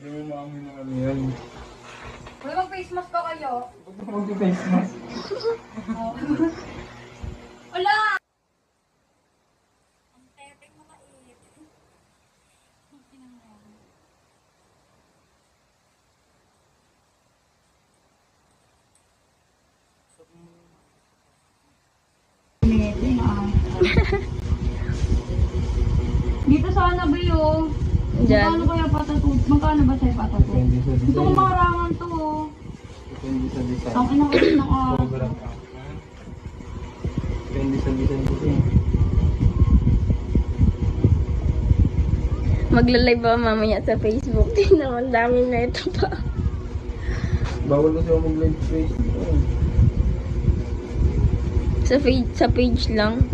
Hindi mo maamoy na ano yan. Wala mag-face mask pa kayo. Huwag mo mag-face mask. Wala! Ang tepeng makait. Dito sana ba yun? Diyan. Magkano kaya patatut? Magkano ba sa'yo patatut? Depende sa Gusto kong design. marangan to. Depende sa design. Ang ina ko din naka... Sobrang ka. Depende sa design kasi. Magla-live ba mamaya sa Facebook? Tingnan mo, ang dami na ito pa. Bawal kasi ako mag-live sa Facebook. Sa page lang.